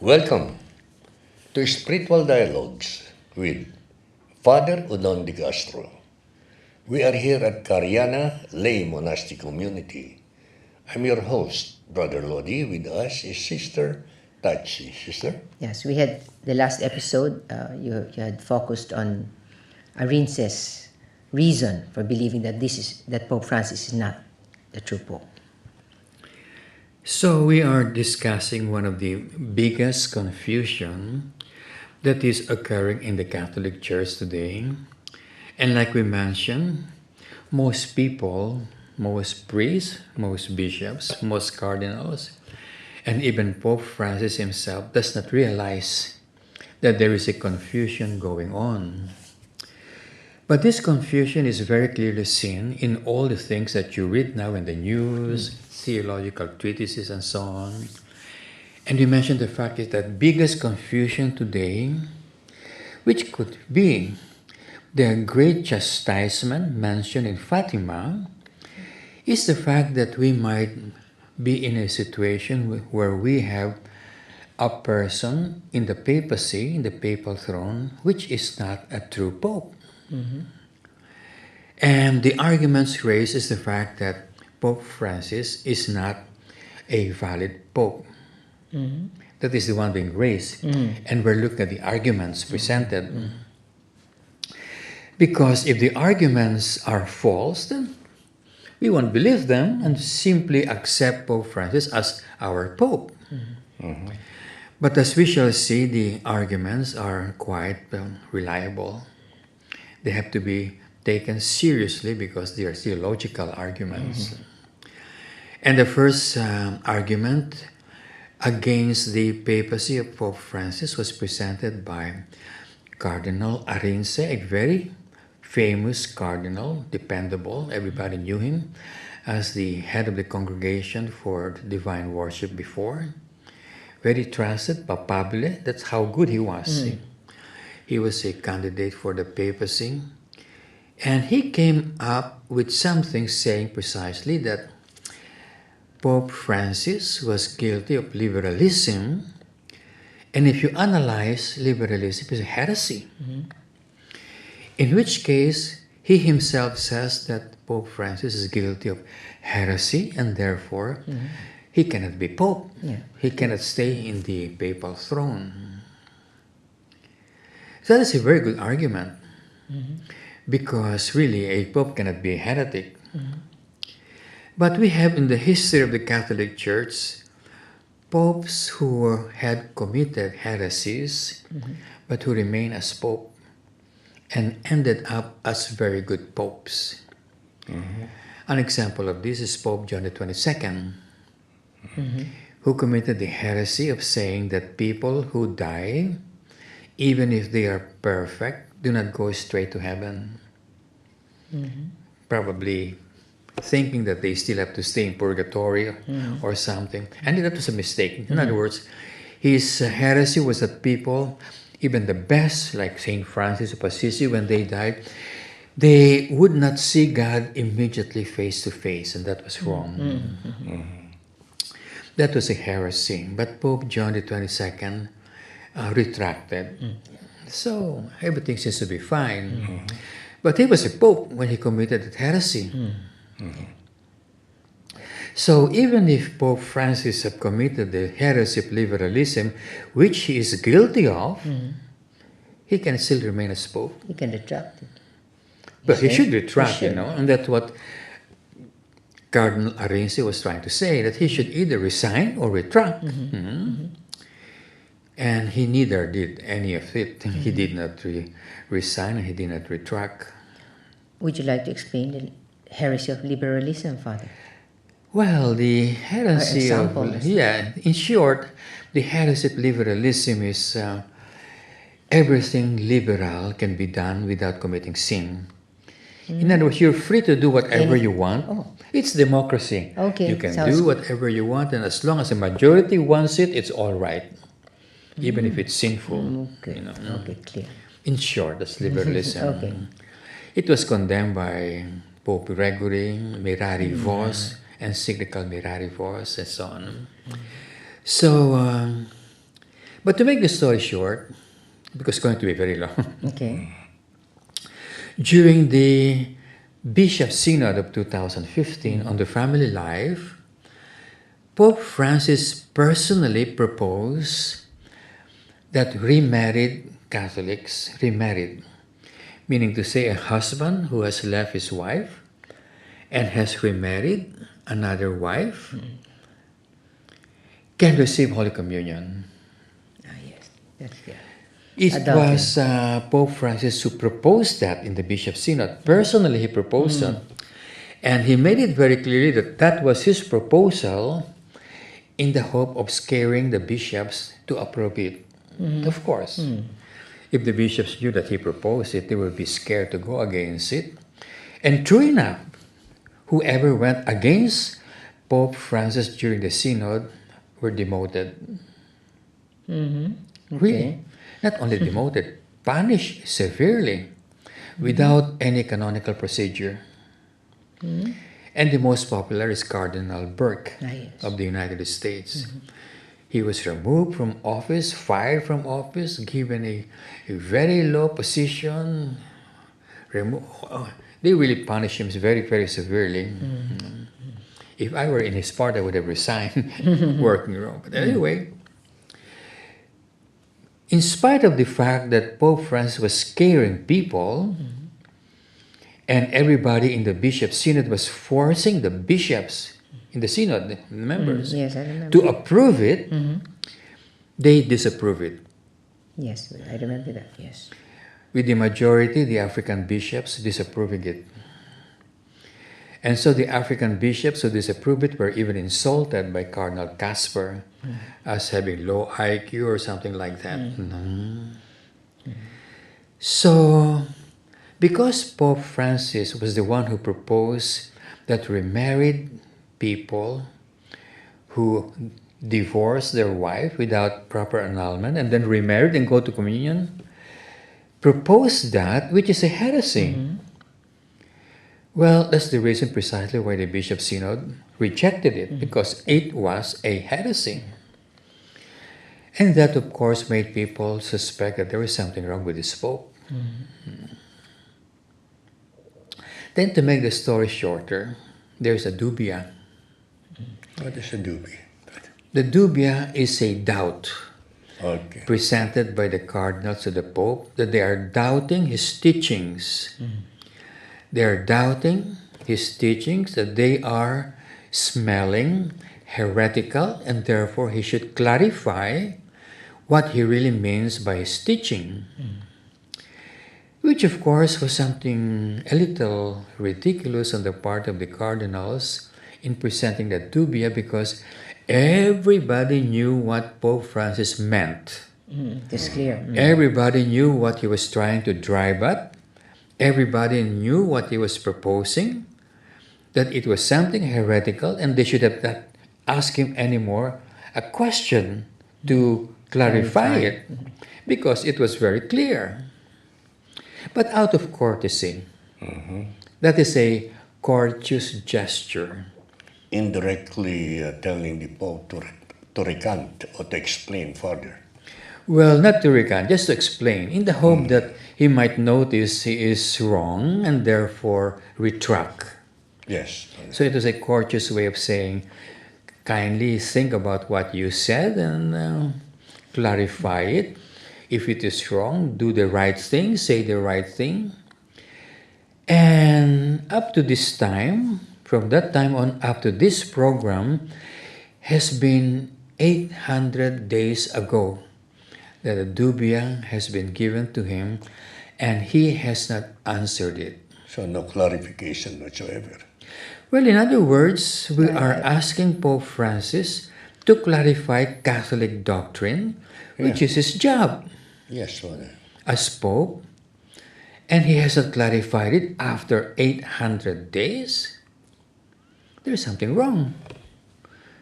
Welcome to Spiritual Dialogues with Father Udon de Castro. We are here at Cariana Lay Monastic Community. I'm your host, Brother Lodi. With us is Sister Tachi. Sister? Yes, we had the last episode. You had focused on Arinze's reason for believing that Pope Francis is not the true Pope. So we are discussing one of the biggest confusion that is occurring in the Catholic Church today. And like we mentioned, most people, most priests, most bishops, most cardinals, and even Pope Francis himself does not realize that there is a confusion going on. But this confusion is very clearly seen in all the things that you read now in the news, theological treatises, and so on. And you mentioned the fact is that biggest confusion today, which could be the great chastisement mentioned in Fatima, is the fact that we might be in a situation where we have a person in the papacy, in the papal throne, which is not a true pope. Mm-hmm. And the arguments raised is the fact that Pope Francis is not a valid pope. Mm-hmm. That is the one being raised. Mm-hmm. And we're looking at the arguments presented. Mm-hmm. Because if the arguments are false, then we won't believe them and simply accept Pope Francis as our pope. Mm-hmm. Mm-hmm. But as we shall see, the arguments are quite reliable. They have to be taken seriously because they are theological arguments. Mm-hmm. And the first argument against the papacy of Pope Francis was presented by Cardinal Arinze, a very famous cardinal, dependable. Everybody knew him as the head of the Congregation for Divine Worship before. Very trusted, papabile. That's how good he was. Mm. He was a candidate for the papacy. And he came up with something saying precisely that Pope Francis was guilty of liberalism. And if you analyze liberalism, it's a heresy. Mm-hmm. In which case, he himself says that Pope Francis is guilty of heresy and therefore he cannot be Pope. Yeah. He cannot stay in the papal throne. So that is a very good argument because really a Pope cannot be a heretic. But we have in the history of the Catholic Church popes who had committed heresies but who remain as Pope and ended up as very good popes. Mm-hmm. An example of this is Pope John the 22nd, who committed the heresy of saying that people who die, even if they are perfect, do not go straight to heaven. Mm-hmm. Probably thinking that they still have to stay in purgatory or something. And that was a mistake. In other words, his heresy was that people, even the best, like St. Francis of Assisi, when they died, they would not see God immediately face to face, and that was wrong. Mm-hmm. Mm-hmm. That was a heresy. But Pope John the 22nd retracted. So everything seems to be fine. Mm-hmm. But he was a pope when he committed that heresy. Mm-hmm. So even if Pope Francis had committed the heresy of liberalism, which he is guilty of, he can still remain as Pope. He can retract it. But he should retract, and that's what Cardinal Arinze was trying to say, that he should either resign or retract. Mm-hmm. Mm-hmm. And he neither did any of it. Mm-hmm. He did not resign and he did not retract. Would you like to explain the heresy of liberalism, Father? Well, the heresy of... in short, the heresy of liberalism is everything liberal can be done without committing sin. In other words, you're free to do whatever you want. Oh. It's democracy. Okay. You can do whatever you want, and as long as the majority wants it, it's all right, even if it's sinful. Okay. Okay, clear. In short, that's liberalism. Okay. It was condemned by Pope Gregory, Mirari Vos, encyclical Mirari Vos, and so on. So But to make the story short, because it's going to be very long, Okay. during the Bishop Synod of 2015 on the family life, Pope Francis personally proposed that remarried Catholics, remarried, meaning to say a husband who has left his wife and has remarried another wife, can receive Holy Communion. Yes. That's yeah. It Adultery. was Pope Francis who proposed that in the Bishop Synod. Personally, he proposed that. And he made it very clearly that that was his proposal in the hope of scaring the bishops to approve it. Of course. If the bishops knew that he proposed it, they would be scared to go against it. And true enough, whoever went against Pope Francis during the Synod were demoted. Really. Not only demoted, punished severely without any canonical procedure. And the most popular is Cardinal Burke Yes. of the United States. He was removed from office, fired from office, given a very low position. They really punished him very, very severely. If I were in his part, I would have resigned working Rome. But anyway, in spite of the fact that Pope Francis was scaring people, and everybody in the Bishop Synod was forcing the bishops in the Synod, the members, Yes, I remember. to approve it, they disapprove it. Yes, I remember that. Yes. With the majority, the African bishops disapproving it. And so the African bishops who disapproved it were even insulted by Cardinal Casper as having low IQ or something like that. So, because Pope Francis was the one who proposed that remarried people who divorce their wife without proper annulment and then remarried and go to communion, proposed that, which is a heresy. Well, that's the reason precisely why the Bishop Synod rejected it, because it was a heresy. And that, of course, made people suspect that there was something wrong with this Pope. Then, to make the story shorter, there's a dubia. What is a dubia? The dubia is a doubt Okay. presented by the cardinals to the Pope that they are doubting his teachings. They are doubting his teachings, that they are smelling heretical, and therefore he should clarify what he really means by his teaching. Which, of course, was something a little ridiculous on the part of the cardinals in presenting that dubia, because everybody knew what Pope Francis meant. It's clear. Everybody knew what he was trying to drive at. Everybody knew what he was proposing, that it was something heretical, and they should have not asked him anymore a question to clarify it, because it was very clear. But out of courtesy, that is a courteous gesture. Indirectly telling the Pope to recant or to explain further. Well, not to recant, just to explain, in the hope that he might notice he is wrong and therefore retract. Yes. So it was a courteous way of saying, kindly think about what you said and clarify it. If it is wrong, do the right thing, say the right thing. And up to this time, from that time on up to this program, has been 800 days ago that a dubia has been given to him, and he has not answered it. So no clarification whatsoever. Well, in other words, we are asking Pope Francis to clarify Catholic doctrine, which is his job Yes, Father. as Pope, and he hasn't clarified it after 800 days. There's something wrong.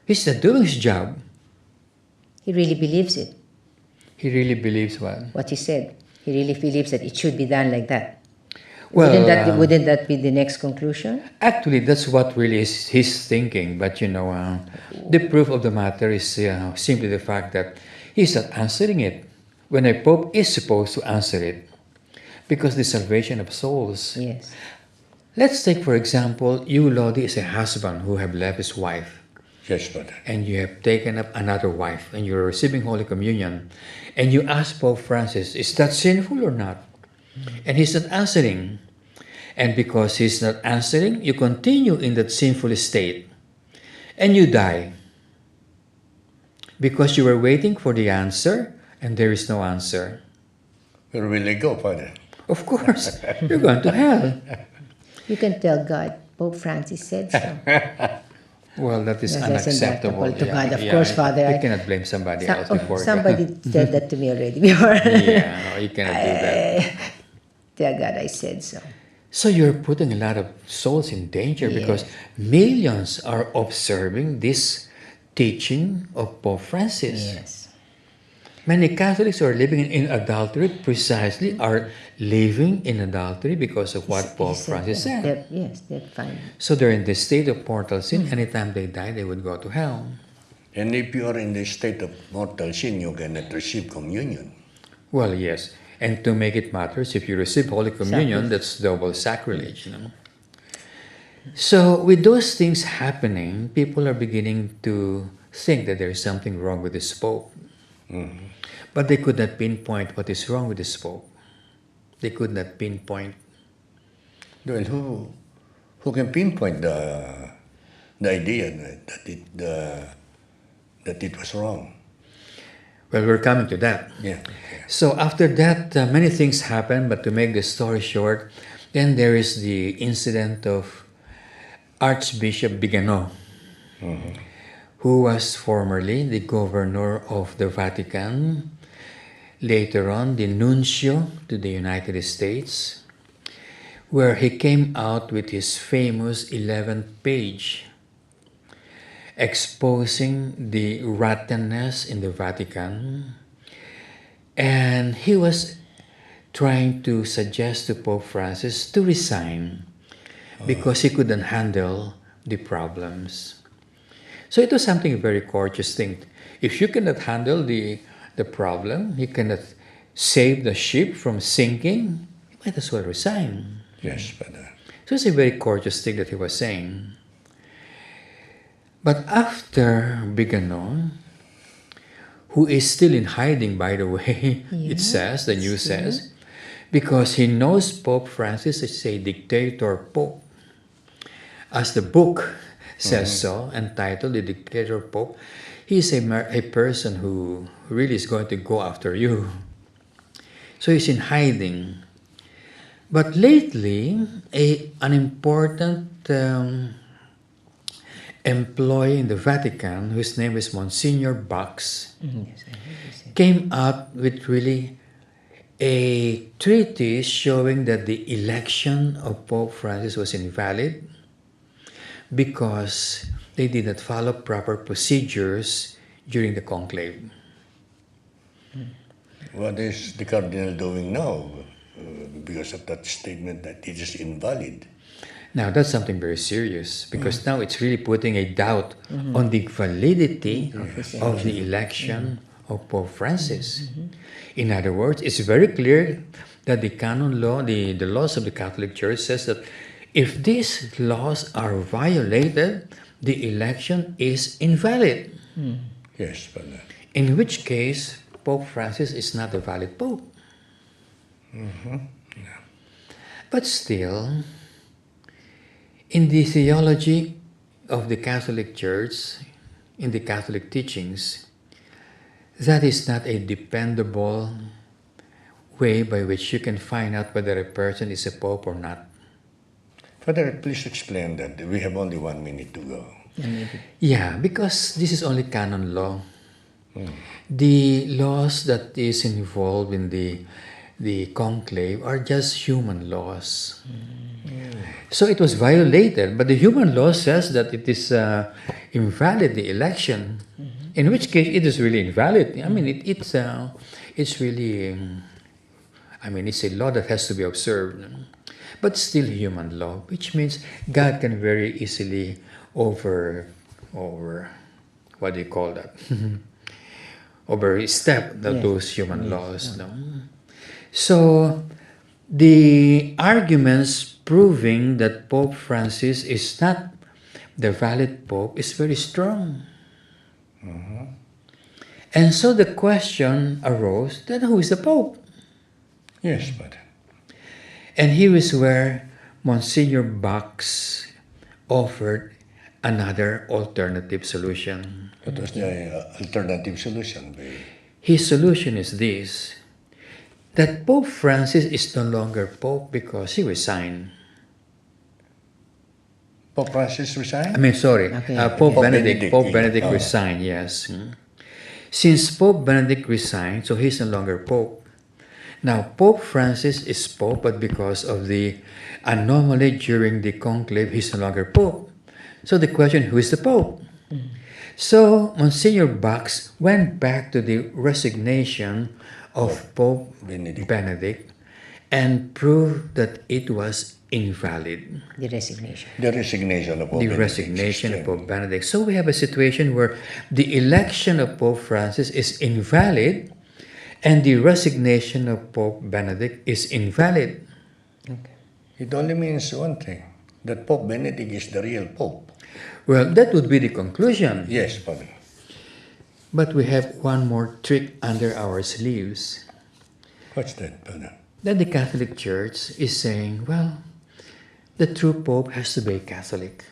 He's not doing his job. He really believes it. He really believes what? What he said. He really believes that it should be done like that. Well, Wouldn't that be the next conclusion? actually, that's what really is his thinking. But the proof of the matter is simply the fact that He's not answering it when a pope is supposed to answer it because the salvation of souls. Yes. Let's take, for example, you, Lodi, is a husband who have left his wife Yes, Father. and you have taken up another wife and you're receiving Holy Communion and you ask Pope Francis, is that sinful or not? And he's not answering. And because he's not answering, you continue in that sinful state and you die because you were waiting for the answer and there is no answer. Where will I go, Father? Of course, you're going to hell. You can tell God, Pope Francis said so. Well, that is That's unacceptable. acceptable to God. Of course, Father, You I- cannot blame somebody else before somebody God. said that to me already before. Yeah, no, you cannot do that. Tell God I said so. So you're putting a lot of souls in danger because Yes. millions are observing this teaching of Pope Francis. Yes. Many Catholics who are living in adultery precisely are living in adultery because of what Pope Francis said. Yes, they're fine. So they're in the state of mortal sin. Anytime they die, they would go to hell. And if you are in the state of mortal sin, you cannot receive communion. Well, yes. And to make it matters, if you receive Holy Communion, that's double sacrilege. You know? So with those things happening, people are beginning to think that there is something wrong with this Pope. But they could not pinpoint what is wrong with this Pope. They could not pinpoint. Well, who can pinpoint the idea that it was wrong? Well, we're coming to that. Yeah. So after that, many things happened, but to make the story short, then there is the incident of Archbishop Bigano, who was formerly the governor of the Vatican, later on the nuncio to the United States, where he came out with his famous 11th page exposing the rottenness in the Vatican. And he was trying to suggest to Pope Francis to resign because he couldn't handle the problems. So it was something very courteous thing. If you cannot handle the problem, you cannot save the ship from sinking, you might as well resign. Yes, Father. So it's a very courteous thing that he was saying. But after Bigano, who is still in hiding, by the way, it says, the news says, because he knows Pope Francis is a dictator pope. As the book says so, entitled The Dictator Pope, he is a person who really is going to go after you. So he's in hiding. But lately, an important employee in the Vatican, whose name is Monsignor Box, came out with really a treatise showing that the election of Pope Francis was invalid because they did not follow proper procedures during the conclave. What is the Cardinal doing now because of that statement that it is invalid? Now, that's something very serious because now it's really putting a doubt on the validity of the election of Pope Francis. In other words, it's very clear that the canon law, the laws of the Catholic Church says that if these laws are violated, the election is invalid. Yes, Father. In which case, Pope Francis is not a valid pope. But still, in the theology of the Catholic Church, in the Catholic teachings, that is not a dependable way by which you can find out whether a person is a pope or not. Father, please explain that. We have only 1 minute to go. Yeah, because this is only canon law. The laws that is involved in the conclave are just human laws. So it was violated, but the human law says that it is invalid, the election, in which case it is really invalid. I mean, it's really, it's a law that has to be observed, but still human law, which means God can very easily over what do you call that? overstep Yes. those human laws. No? So the arguments proving that Pope Francis is not the valid Pope is very strong. And so the question arose, then who is the Pope? Yes, Father. And here is where Monsignor Box offered another alternative solution. What was the alternative solution? His solution is this, that Pope Francis is no longer Pope because he resigned. Pope Francis resigned? Okay. Pope Pope Benedict. Benedict, Pope yeah. Benedict Oh. resigned, yes. Since Pope Benedict resigned, so he's no longer Pope. Now, Pope Francis is Pope, but because of the anomaly during the Conclave, he's no longer Pope. So the question, who is the Pope? So Monsignor Box went back to the resignation of Pope Benedict and proved that it was invalid. The resignation. The resignation of Pope The Benedict resignation of system. Pope Benedict. So we have a situation where the election of Pope Francis is invalid and the resignation of Pope Benedict is invalid. Okay. It only means one thing, that Pope Benedict is the real Pope. Well, that would be the conclusion. Yes, Father. But we have one more trick under our sleeves. What's that, Father? That the Catholic Church is saying, well, the true Pope has to be Catholic.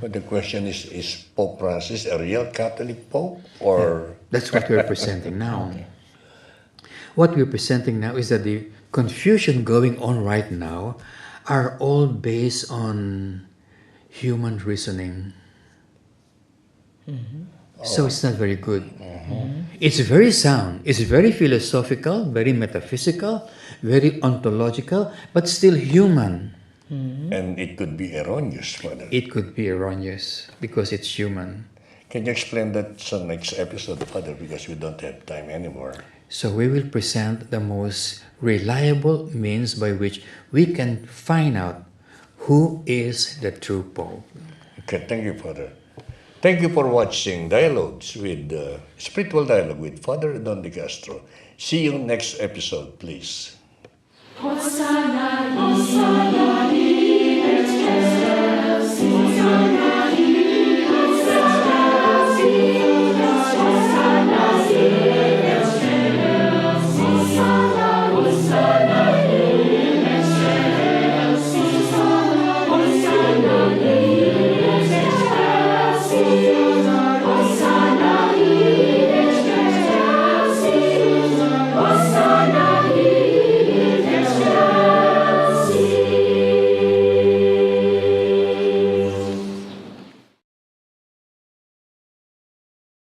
But the question is Pope Francis a real Catholic Pope? Or That's what we're presenting now. What we're presenting now is that the confusion going on right now are all based on human reasoning. So it's not very good. It's very sound. It's very philosophical, very metaphysical, very ontological, but still human. and it could be erroneous, Father. It could be erroneous because it's human. Can you explain that some next episode, Father, because we don't have time anymore? So we will present the most reliable means by which we can find out who is the true Pope. Okay, thank you, Father. Thank you for watching Dialogues with Spiritual Dialogue with Father Don De Castro. See you next episode, please. Hosanna, Hosanna.